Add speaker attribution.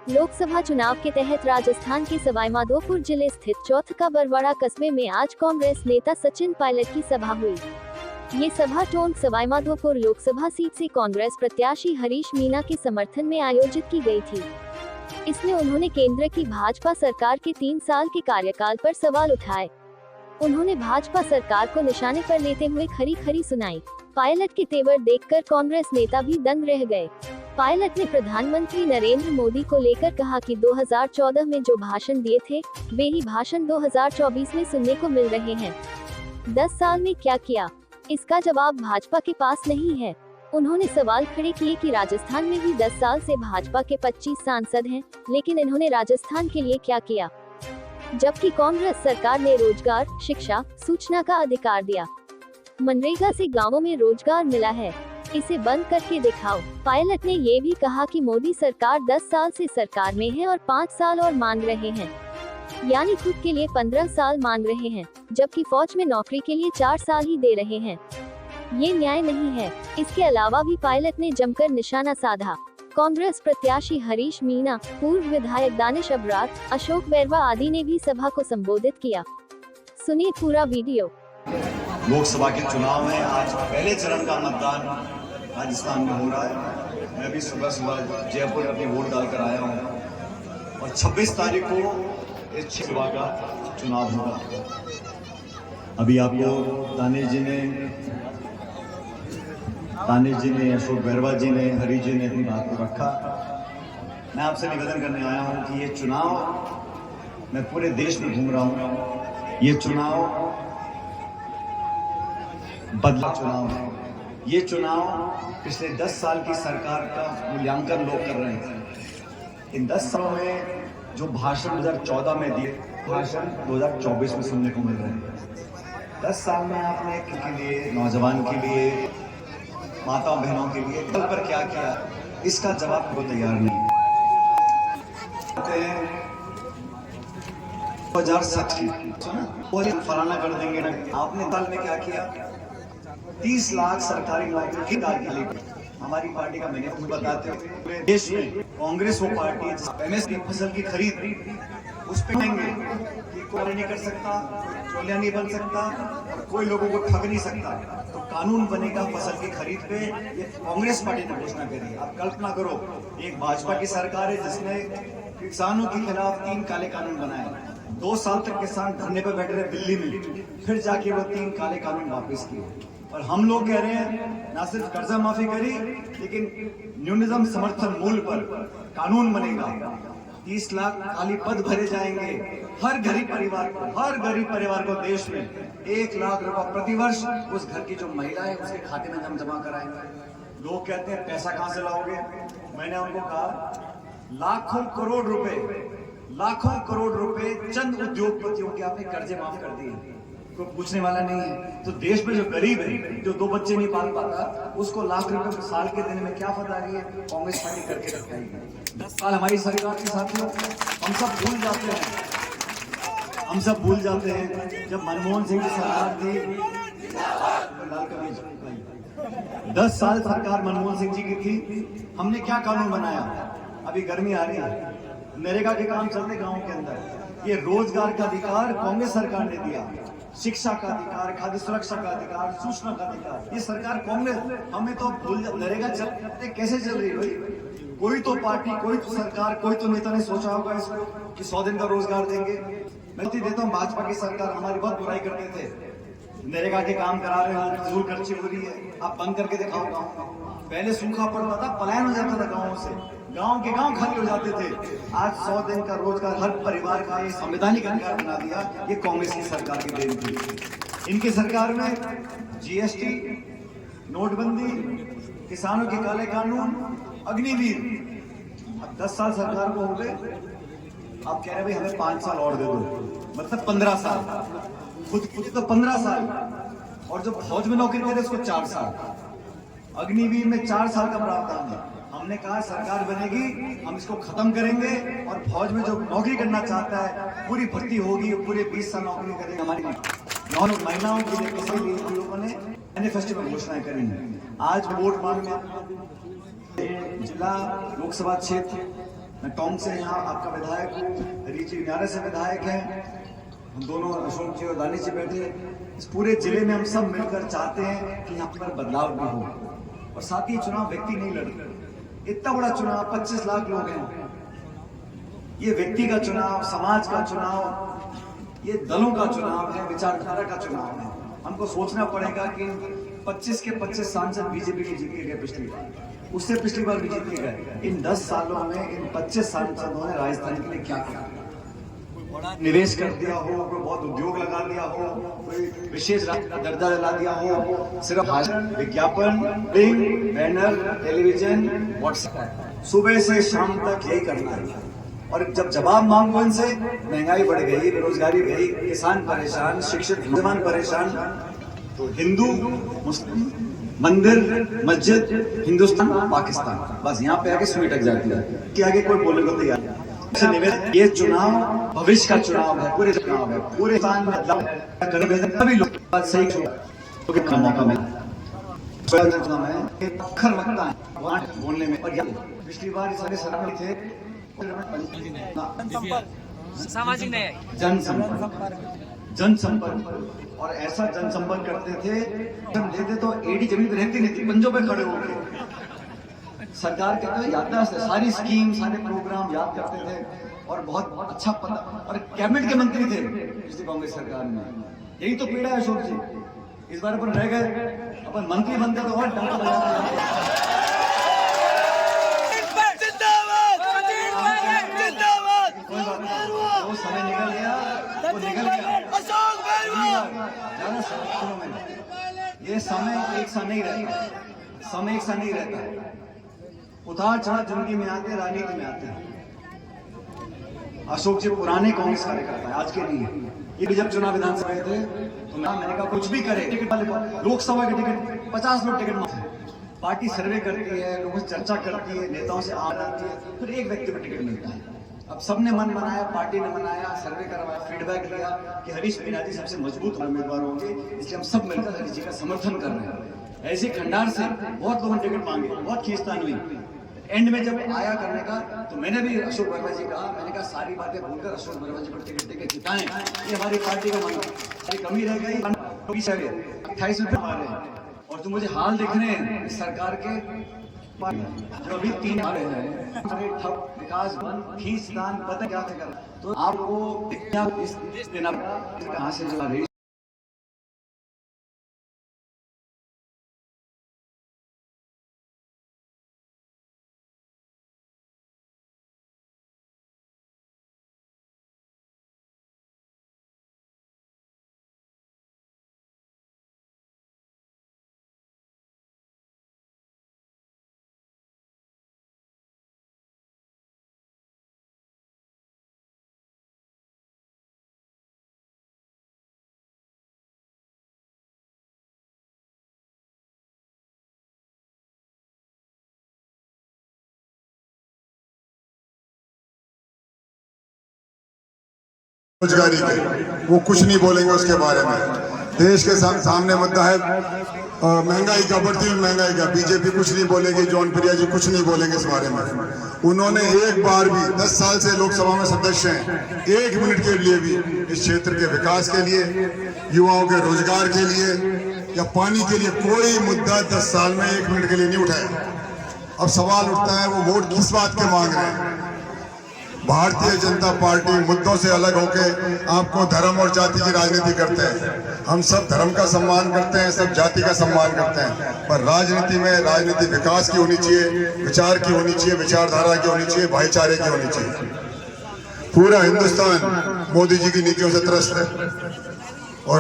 Speaker 1: लोकसभा चुनाव के तहत राजस्थान के सवाईमाधोपुर जिले स्थित चौथका बरवाड़ा कस्बे में आज कांग्रेस नेता सचिन पायलट की सभा हुई। ये सभा टोंक सवाईमाधोपुर लोकसभा सीट से कांग्रेस प्रत्याशी हरीश मीणा के समर्थन में आयोजित की गई थी। इसमें उन्होंने केंद्र की भाजपा सरकार के 3 साल के कार्यकाल पर सवाल उठाए। उन्होंने भाजपा सरकार को निशाने पर लेते हुए खरी सुनाई। पायलट के तेवर देखकर कांग्रेस नेता भी दंग रह गए। पायलट ने प्रधानमंत्री नरेंद्र मोदी को लेकर कहा कि 2014 में जो भाषण दिए थे वे ही भाषण 2024 में सुनने को मिल रहे हैं। 10 साल में क्या किया, इसका जवाब भाजपा के पास नहीं है। उन्होंने सवाल खड़े किए कि राजस्थान में भी 10 साल से भाजपा के 25 सांसद हैं, लेकिन इन्होंने राजस्थान के लिए क्या किया, जबकि कांग्रेस सरकार ने रोजगार, शिक्षा, सूचना का अधिकार दिया। मनरेगा से गांवों में रोजगार मिला है, इसे बंद करके दिखाओ। पायलट ने ये भी कहा कि मोदी सरकार 10 साल से सरकार में है और 5 साल और मांग रहे हैं, यानी खुद के लिए 15 साल मांग रहे हैं, जबकि फौज में नौकरी के लिए 4 साल ही दे रहे हैं। ये न्याय नहीं है। इसके अलावा भी पायलट ने जमकर निशाना साधा। कांग्रेस प्रत्याशी हरीश मीणा, पूर्व विधायक दानिश अबरार, अशोक बैरवा आदि ने भी सभा को संबोधित किया। सुनिए पूरा वीडियो।
Speaker 2: लोकसभा के चुनाव में आज पहले चरण का मतदान राजस्थान में हो रहा है। मैं भी सुबह जयपुर अपनी वोट डालकर आया हूँ और 26 तारीख को इस लोकसभा का चुनाव होगा। अभी आपको दानिश जी ने, अशोक बैरवा जी ने, हरीश जी ने अपनी बात को रखा। मैं आपसे निवेदन करने आया हूँ कि ये चुनाव, मैं पूरे देश में घूम रहा हूँ, ये चुनाव बदला चुनाव है। ये चुनाव पिछले 10 साल की सरकार का मूल्यांकन लोग कर रहे हैं। इन 10 सालों में जो भाषण 2014 में दिए, भाषण 2024 में सुनने को मिल रहे हैं। 10 साल में आपने के लिए, नौजवान के लिए, माताओं बहनों के लिए कल पर क्या किया, इसका जवाब को तैयार नहीं। 2007 की फलाना कर देंगे ना, आपने साल में क्या किया? 30 लाख सरकारी नौकरी के लिए हमारी पार्टी का मैनिफेस्टो बताते हुए पूरे देश में कांग्रेस वो पार्टी है जिस एमएसपी फसल की खरीद उस पे कहेंगे कि कोई नहीं कर सकता, चोलिया नहीं बन सकता और कोई लोगों को ठग नहीं सकता, तो कानून बनेगा फसल की खरीद पे। ये कांग्रेस पार्टी ने घोषणा करी है। आप कल्पना करो, एक भाजपा की सरकार है जिसने किसानों के खिलाफ 3 काले कानून बनाए। 2 साल तक किसान धरने पर बैठ रहे दिल्ली में, फिर जाके वो 3 काले कानून वापस किए। और हम लोग कह रहे हैं ना सिर्फ कर्जा माफी करी, लेकिन न्यूनतम समर्थन मूल्य पर कानून बनेगा। 30 लाख खाली पद भरे जाएंगे। हर गरीब परिवार को देश में 1 लाख रुपया प्रतिवर्ष उस घर की जो महिला है उसके खाते में हम जमा कराएंगे। लोग कहते हैं पैसा कहां से लाओगे? मैंने उनको कहा लाखों करोड़ रुपए चंद उद्योगपतियों के आपने कर्जे माफ कर दिए, कोई पूछने वाला नहीं है। तो देश में जो गरीब है, जो 2 बच्चे नहीं पाल पाता, उसको लाख रुपए साल के देने में क्या फर्क है? कांग्रेस पार्टी करके रखेगी। 10 साल हमारी सरकार के साथियों, हम सब भूल जाते हैं जब मनमोहन सिंह की सरकार थी। 10 साल सरकार मनमोहन सिंह जी की थी, हमने क्या कानून बनाया? अभी गर्मी आ रही है, नरेगा के काम चलते गाँव के अंदर। ये रोजगार का अधिकार कांग्रेस सरकार ने दिया, शिक्षा का अधिकार, खाद्य सुरक्षा का अधिकार, सूचना का अधिकार, ये सरकार कांग्रेस। हमें तो नरेगा चलते कैसे चल रही है? कोई तो पार्टी, कोई तो सरकार, कोई तो नेता ने सोचा होगा इसको कि 100 दिन का रोजगार देंगे। मैं देता हूँ, भाजपा की सरकार हमारी बहुत बुराई करते थे, नरेगा के काम करा रहे हैं, फजूल खर्ची हो रही है, आप बंद करके दिखाओ। गाँव पहले सूखा पड़ता था, पलायन हो जाता था गाँवों से, गांव के गांव खाली हो जाते थे। आज 100 दिन का रोजगार हर परिवार का ये संवैधानिक अधिकार बना दिया। ये कांग्रेस की सरकार की देन थी। इनकी सरकार में जीएसटी, नोटबंदी, किसानों के काले कानून, अग्निवीर। अब 10 साल सरकार को हो गए, आप कह रहे भाई हमें 5 साल और दे दो, मतलब 15 साल। खुद तो 15 साल, और जो फौज में नौकरी करे उसको 4 साल। अग्निवीर में 4 साल का प्रावधान है। हमने कहा सरकार बनेगी, हम इसको खत्म करेंगे और फौज में जो नौकरी करना चाहता है पूरी भर्ती होगी, पूरे 20 साल नौकरी करेंगे। हमारी महिलाओं के लिए किसी लिए हम लोगों ने मैनिफेस्टो में घोषणाएं करी हैं। आज वोट मांगने जिला लोकसभा क्षेत्र मैं टोंक से यहाँ आपका विधायक हूँ, रीची न्यारे से विधायक है, हम दोनों अशोक जी और दानिश जी बैठे। इस पूरे जिले में हम सब मिलकर चाहते हैं कि यहाँ पर बदलाव भी हो और साथ ही चुनाव व्यक्ति नहीं लड़े। इतना बड़ा चुनाव, 25 लाख लोग हैं, ये व्यक्ति का चुनाव, समाज का चुनाव, ये दलों का चुनाव है, विचारधारा का चुनाव है। हमको सोचना पड़ेगा कि 25 के 25 सांसद बीजेपी के जीत के गए पिछली बार, उससे पिछली बार भी जीत के गए। इन 10 सालों में इन 25 सांसदों ने राजस्थान के लिए क्या किया? निवेश कर दिया हो, कोई बहुत उद्योग लगा दिया हो, कोई विशेष दर्जा दिला दिया हो, सिर्फ भाषण, विज्ञापन, बैनर, टेलीविजन, व्हाट्सएप, सुबह से शाम तक यही करना है। और जब जवाब मांगो इनसे, महंगाई बढ़ गई, बेरोजगारी गई, किसान परेशान, शिक्षित नौजवान परेशान, तो हिंदू मुस्लिम, मंदिर, मस्जिद, हिंदुस्तान, पाकिस्तान, बस यहाँ पे आके सुई टक जाती है कि आगे कोई बोलने को तैयार नहीं। ये चुनाव भविष्य का चुनाव है, पूरे चुनाव है, पूरे सभी लोग बात सही का मौका मिला अखर लगता है बोलने में। और पिछली बार सारे सराहनीय थे
Speaker 3: सामाजिक न्याय,
Speaker 2: जनसंपर्क, और ऐसा जनसंपर्क करते थे, जब लेते तो एडी जमीन पे रहती नहीं थी, पंजों पे खड़े होकर सरकार के याददाश्त है, सारी स्कीम, सारे प्रोग्राम याद करते थे और बहुत अच्छा पता, और कैबिनेट के मंत्री थे पिछली कांग्रेस सरकार में। यही तो पीड़ा है अशोक जी, इस बार अपन रह गए, अपन मंत्री बनते तो और डांटा बजाते। वो समय निकल गया, वो निकल गया। ये समय एक सा नहीं रहता, समय एक सा नहीं रहता। उतार चढ़ाव जिंदगी में आते, राजनीति में आते हैं। अशोक जी पुराने कांग्रेस कार्यकर्ता है, आज के नहीं है। ये भी जब चुनाव विधानसभा थे तो मैंने कहा कुछ भी करे, टिकट वाले लोकसभा के टिकट 50 लोग टिकट मांगते हैं, पार्टी सर्वे करती है, लोगों से चर्चा करती है, नेताओं से आ जाती है, फिर एक व्यक्ति को टिकट मिलता है। अब सबने मन बनाया, पार्टी ने बनाया, सर्वे करवाया, फीडबैक लिया कि हरीश मीणा जी सबसे मजबूत उम्मीदवार होंगे, इसलिए हम सब मिलकर हरीश जी का समर्थन कर रहे हैं। ऐसे खंडार से बहुत लोगों ने टिकट मांगे, बहुत खींचतान हुई। एंड में जब आया करने का तो मैंने भी अशोक वर्मा जी कहा, मैंने कहा सारी बातें भूलकर अशोक वर्मा जी को टिकट देकर जिताएं, ये हमारी पार्टी का मन है। कमी रह गई 28 रुपये हमारे, और तुम मुझे हाल देख रहे हैं इस सरकार के जो अभी 3 आ रहे हैं, ठप, विकास बंद, खींचतान, पता क्या कर, तो आपको इस देना कहाँ से जो रही।
Speaker 4: रोजगारी के वो कुछ नहीं बोलेंगे उसके बारे में। देश के सामने मुद्दा है महंगाई का, बढ़ती हुई महंगाई का। बीजेपी कुछ नहीं बोलेगी, जॉन प्रिया जी कुछ नहीं बोलेंगे इस बारे में। उन्होंने एक बार भी 10 साल से लोकसभा में सदस्य हैं, 1 मिनट के लिए भी इस क्षेत्र के विकास के लिए, युवाओं के रोजगार के लिए या पानी के लिए कोई मुद्दा 10 साल में 1 मिनट के लिए नहीं उठाया। अब सवाल उठता है वो वोट किस बात के मांग रहे हैं। भारतीय जनता पार्टी मुद्दों से अलग होकर आपको धर्म और जाति की राजनीति करते हैं। हम सब धर्म का सम्मान करते हैं, सब जाति का सम्मान करते हैं, पर राजनीति में राजनीति विकास की होनी चाहिए, विचार की होनी चाहिए, विचारधारा की होनी चाहिए, भाईचारे की होनी चाहिए। पूरा हिंदुस्तान मोदी जी की नीतियों से त्रस्त है और